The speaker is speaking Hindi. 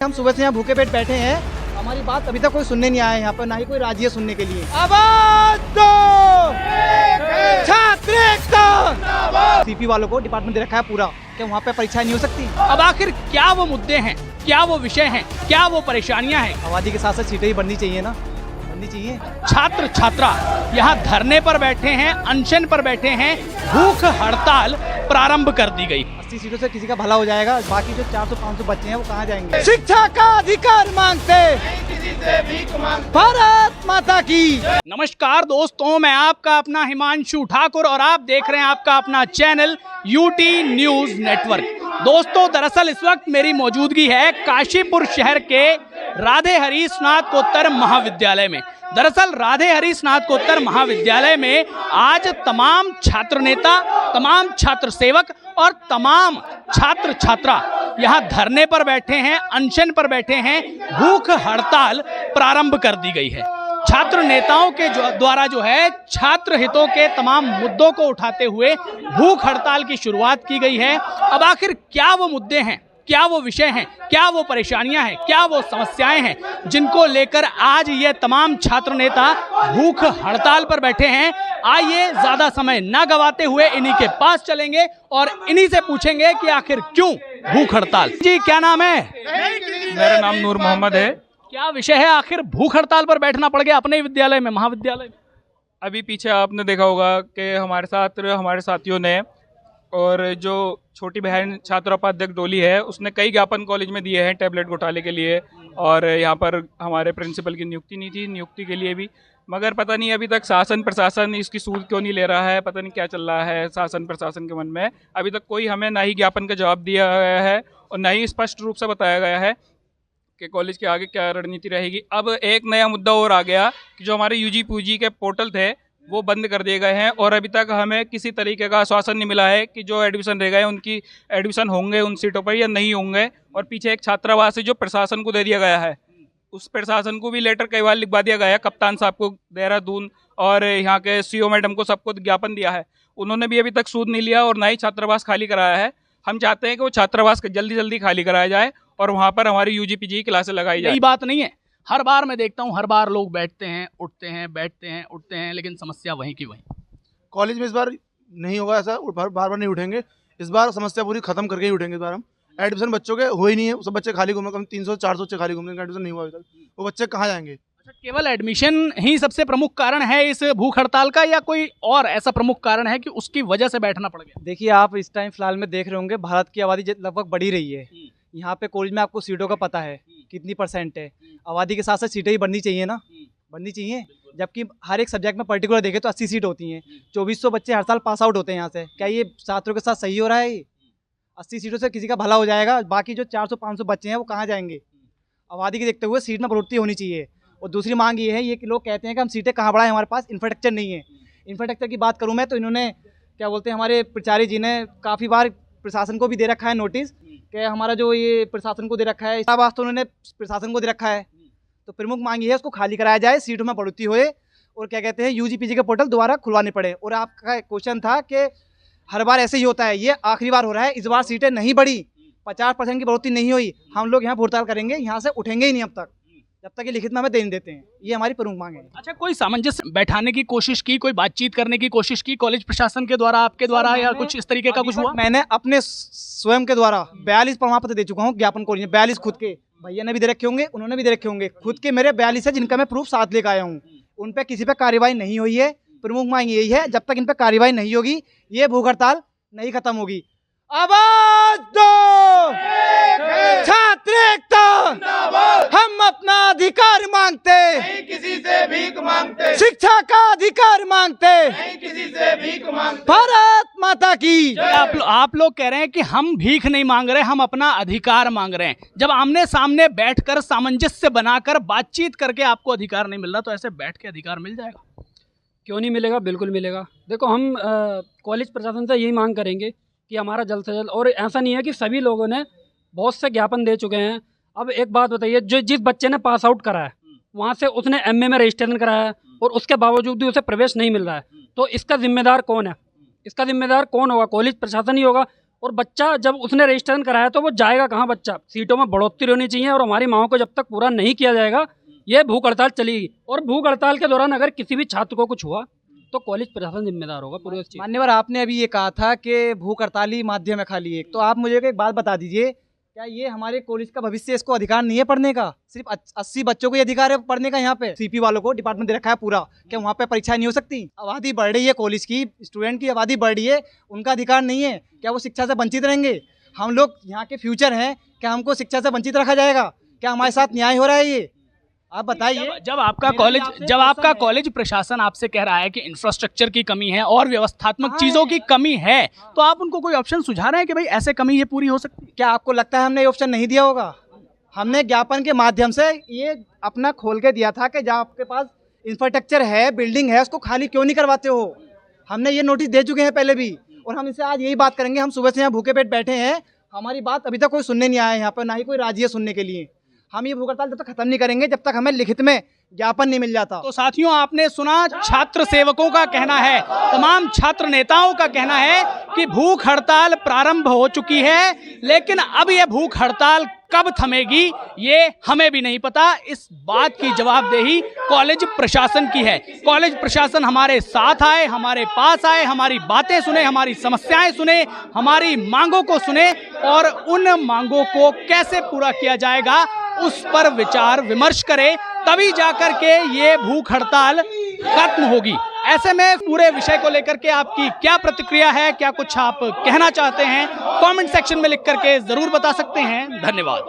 हम सुबह से यहाँ भूखे पेट बैठे हैं, हमारी बात अभी तक कोई सुनने नहीं आया है यहाँ पर, ना ही कोई राजी है सुनने के लिए। आवाज दो, छात्र एकता। सीपी वालों को डिपार्टमेंट दे रखा है पूरा, क्या वहाँ पे परीक्षा नहीं हो सकती? अब आखिर क्या वो मुद्दे हैं, क्या वो विषय हैं, क्या वो परेशानियां हैं? आबादी के साथ साथ सीटें ही बढ़नी चाहिए ना, बढ़नी चाहिए। छात्र छात्रा यहाँ धरने पर बैठे हैं, अनशन पर बैठे हैं, भूख हड़ताल प्रारंभ कर दी गई। 80 सीटों से किसी का भला हो जाएगा, बाकी जो 400-500 बच्चे हैं वो कहाँ जाएंगे? शिक्षा का अधिकार मांगते, किसी से भीख मांगते। भारत माता की। नमस्कार दोस्तों, मैं आपका अपना हिमांशु ठाकुर और आप देख रहे हैं आपका अपना चैनल यूटी न्यूज नेटवर्क। दोस्तों, दरअसल इस वक्त मेरी मौजूदगी है काशीपुर शहर के राधे हरी स्नातकोत्तर महाविद्यालय में। दरअसल राधे हरी स्नातकोत्तर महाविद्यालय में आज तमाम छात्र नेता, तमाम छात्र सेवक और तमाम छात्र छात्रा यहाँ धरने पर बैठे हैं, अनशन पर बैठे हैं, भूख हड़ताल प्रारंभ कर दी गई है। छात्र नेताओं के द्वारा जो है छात्र हितों के तमाम मुद्दों को उठाते हुए भूख हड़ताल की शुरुआत की गई है। अब आखिर क्या वो मुद्दे हैं, क्या वो विषय हैं, क्या वो परेशानियां हैं, क्या वो समस्याएं हैं जिनको लेकर आज ये तमाम छात्र नेता भूख हड़ताल पर बैठे हैं। आइए ज्यादा समय ना गवाते हुए इन्हीं के पास चलेंगे और इन्हीं से पूछेंगे कि आखिर क्यों भूख हड़ताल। जी, क्या नाम है? मेरा नाम नूर मोहम्मद है। क्या विषय है, आखिर भूख हड़ताल पर बैठना पड़ गया अपने विद्यालय में, महाविद्यालय में? अभी पीछे आपने देखा होगा कि हमारे साथ हमारे साथियों ने और जो छोटी बहन छात्र उपाध्यक्ष डोली है उसने कई ज्ञापन कॉलेज में दिए हैं टैबलेट घोटाले के लिए, और यहाँ पर हमारे प्रिंसिपल की नियुक्ति नहीं थी, नियुक्ति के लिए भी, मगर पता नहीं अभी तक शासन प्रशासन इसकी सूद क्यों नहीं ले रहा है। पता नहीं क्या चल रहा है शासन प्रशासन के मन में। अभी तक कोई हमें ना ही ज्ञापन का जवाब दिया गया है और ना ही स्पष्ट रूप से बताया गया है कि कॉलेज के आगे क्या रणनीति रहेगी। अब एक नया मुद्दा और आ गया कि जो हमारे यूजी पूजी के पोर्टल थे वो बंद कर दिए गए हैं और अभी तक हमें किसी तरीके का आश्वासन नहीं मिला है कि जो एडमिशन रह गए उनकी एडमिशन होंगे उन सीटों पर या नहीं होंगे। और पीछे एक छात्रावास है जो प्रशासन को दे दिया गया है, उस प्रशासन को भी लेटर कई बार लिखवा दिया गया है, कप्तान साहब को देहरादून और यहाँ के सीओ मैडम को सबको ज्ञापन दिया है, उन्होंने भी अभी तक सूद नहीं लिया और ना ही छात्रावास खाली कराया है। हम चाहते हैं कि वो छात्रावास जल्दी जल्दी खाली कराया जाए और वहाँ पर हमारी यूजी क्लासें लगाई जाए। यही बात नहीं है, हर बार मैं देखता हूँ, हर बार लोग बैठते हैं, उठते हैं, बैठते हैं, उठते हैं, लेकिन समस्या वहीं की वहीं। कॉलेज में इस बार नहीं होगा ऐसा, बार बार नहीं उठेंगे, इस बार समस्या पूरी खत्म करके ही उठेंगे। इस बार हम एडमिशन बच्चों के हो ही नहीं है, सब बच्चे खाली घूम रहे, कम 300-400 बच्चे खाली घूम रहे हैं, एडमिशन नहीं हुआ अभी तक, वो बच्चे कहाँ जाएंगे? अच्छा, केवल एडमिशन ही सबसे प्रमुख कारण है इस भूख हड़ताल का, या कोई और ऐसा प्रमुख कारण है कि उसकी वजह से बैठना पड़ गया? देखिए, आप इस टाइम फिलहाल में देख रहे होंगे भारत की आबादी लगभग बढ़ी रही है। यहाँ पे कॉलेज में आपको सीटों का पता है कितनी % है, आबादी के साथ साथ सीटें ही बढ़नी चाहिए ना, बढ़नी चाहिए। जबकि हर एक सब्जेक्ट में पर्टिकुलर देखें तो 80 सीट होती हैं, 2400 बच्चे हर साल पास आउट होते हैं यहाँ से। क्या ये छात्रों के साथ सही हो रहा है? ये 80 सीटों से किसी का भला हो जाएगा, बाकी जो 400-500 बच्चे हैं वो कहाँ जाएंगे? आबादी के देखते हुए सीट में बढ़ोतरी होनी चाहिए। और दूसरी मांग ये है, ये कि लोग कहते हैं कि हम सीटें कहाँ बढ़ाएं, हमारे पास इंफ्रास्ट्रक्चर नहीं है। इंफ्रास्ट्रक्चर की बात करूँ मैं तो इन्होंने क्या बोलते हैं, हमारे प्राचार्य जी ने काफ़ी बार प्रशासन को भी दे रखा है नोटिस कि हमारा जो ये प्रशासन को दे रखा है, आवास तो उन्होंने प्रशासन को दे रखा है। तो प्रमुख मांग ये है उसको खाली कराया जाए, सीटों में बढ़ोतरी होए और क्या कहते हैं यूजीपीजी के पोर्टल दोबारा खुलवाने पड़े। और आपका क्वेश्चन था कि हर बार ऐसे ही होता है, ये आखिरी बार हो रहा है, इस बार सीटें नहीं बढ़ी, 50% की बढ़ोतरी नहीं हुई, हम लोग यहाँ हड़ताल करेंगे, यहाँ से उठेंगे ही नहीं अब तक, जब तक ये लिखित में हमें देने देते हैं। ये हमारी प्रमुख मांग है। अच्छा, कोई सामंजस्य बैठाने की कोशिश की, कोई बातचीत करने की कोशिश की कॉलेज प्रशासन के द्वारा, आपके द्वारा, या कुछ इस तरीके का कुछ हुआ? मैंने अपने स्वयं के द्वारा 42 प्रमाण पत्र दे चुका हूँ ज्ञापन कॉलेज में, 42 खुद के, भैया ने भी दे रखे होंगे, उन्होंने भी दे रखे होंगे, खुद के मेरे 42 है जिनका मैं प्रूफ साथ लेकर आया हूँ। उन पे किसी पे कार्रवाई नहीं हुई है। प्रमुख मांग यही है, जब तक इन पे कार्रवाई नहीं होगी ये भूख हड़ताल नहीं खत्म होगी। आवाज दो, छात्र एकता, हम अपना अधिकार मांगते, नहीं किसी से भीख मांगते, शिक्षा का अधिकार मांगते, नहीं किसी से भीख मांगते। भारत माता की। आप लोग कह रहे हैं कि हम भीख नहीं मांग रहे, हम अपना अधिकार मांग रहे हैं। जब आमने सामने बैठकर सामंजस्य बनाकर बातचीत करके आपको अधिकार नहीं मिल रहा, तो ऐसे बैठ के अधिकार मिल जाएगा? क्यों नहीं मिलेगा, बिल्कुल मिलेगा। देखो, हम कॉलेज प्रशासन से यही मांग करेंगे कि हमारा जल्द से जल्द, और ऐसा नहीं है कि सभी लोगों ने बहुत से ज्ञापन दे चुके हैं। अब एक बात बताइए, जो जिस बच्चे ने पास आउट करा है वहाँ से उसने एमए में रजिस्ट्रेशन कराया है और उसके बावजूद भी उसे प्रवेश नहीं मिल रहा है, तो इसका जिम्मेदार कौन है? इसका जिम्मेदार कौन होगा? कॉलेज प्रशासन ही होगा। और बच्चा जब उसने रजिस्ट्रेशन कराया तो वो जाएगा कहाँ बच्चा? सीटों में बढ़ोतरी होनी चाहिए और हमारी मांगों को जब तक पूरा नहीं किया जाएगा ये भूख हड़ताल चलेगी। और भूख हड़ताल के दौरान अगर किसी भी छात्र को कुछ हुआ तो कॉलेज प्रशासन जिम्मेदार होगा पूरे उस चीज़। मान्यवर, आपने अभी ये कहा था कि भूख हड़ताल ही माध्यम है खाली एक, तो आप मुझे एक बात बता दीजिए, क्या ये हमारे कॉलेज का भविष्य, इसको अधिकार नहीं है पढ़ने का? सिर्फ 80 बच्चों को ये अधिकार है पढ़ने का यहाँ पे? सीपी वालों को डिपार्टमेंट दे रखा है पूरा, क्या वहाँ पे परीक्षाएं नहीं हो सकती? आबादी बढ़ रही है कॉलेज की, स्टूडेंट की आबादी बढ़ रही है, उनका अधिकार नहीं है? क्या वो शिक्षा से वंचित रहेंगे? हम लोग यहाँ के फ्यूचर हैं, क्या हमको शिक्षा से वंचित रखा जाएगा? क्या हमारे साथ न्याय हो रहा है? ये आप बताइए। जब आपका कॉलेज प्रशासन आपसे कह रहा है कि इंफ्रास्ट्रक्चर की कमी है और व्यवस्थात्मक चीजों की कमी है, तो आप उनको कोई ऑप्शन सुझा रहे हैं कि भाई ऐसे कमी ये पूरी हो सकती है? क्या आपको लगता है हमने ये ऑप्शन नहीं दिया होगा? हमने ज्ञापन के माध्यम से ये अपना खोल के दिया था कि जहाँ आपके पास इंफ्रास्ट्रक्चर है, बिल्डिंग है, उसको खाली क्यों नहीं करवाते हो? हमने ये नोटिस दे चुके हैं पहले भी, और हम इनसे आज यही बात करेंगे। हम सुबह से यहाँ भूखे पेट बैठे हैं, हमारी बात अभी तक कोई सुनने नहीं आया है यहाँ पर, ना ही कोई राजी है सुनने के लिए। हम ये भूख हड़ताल जब तक खत्म नहीं करेंगे जब तक हमें लिखित में ज्ञापन नहीं मिल जाता। तो साथियों, आपने सुना छात्र सेवकों का कहना है, तमाम छात्र नेताओं का कहना है कि भूख हड़ताल प्रारंभ हो चुकी है, लेकिन अब ये भूख हड़ताल कब थमेगी ये हमें भी नहीं पता। इस बात की जवाबदेही कॉलेज प्रशासन की है। कॉलेज प्रशासन हमारे साथ आए, हमारे पास आए, हमारी बातें सुने, हमारी समस्याएं सुने, हमारी मांगों को सुने और उन मांगों को कैसे पूरा किया जाएगा उस पर विचार विमर्श करे, तभी जाकर के ये भूख हड़ताल खत्म होगी। ऐसे में पूरे विषय को लेकर के आपकी क्या प्रतिक्रिया है, क्या कुछ आप कहना चाहते हैं, कमेंट सेक्शन में लिख करके जरूर बता सकते हैं। धन्यवाद।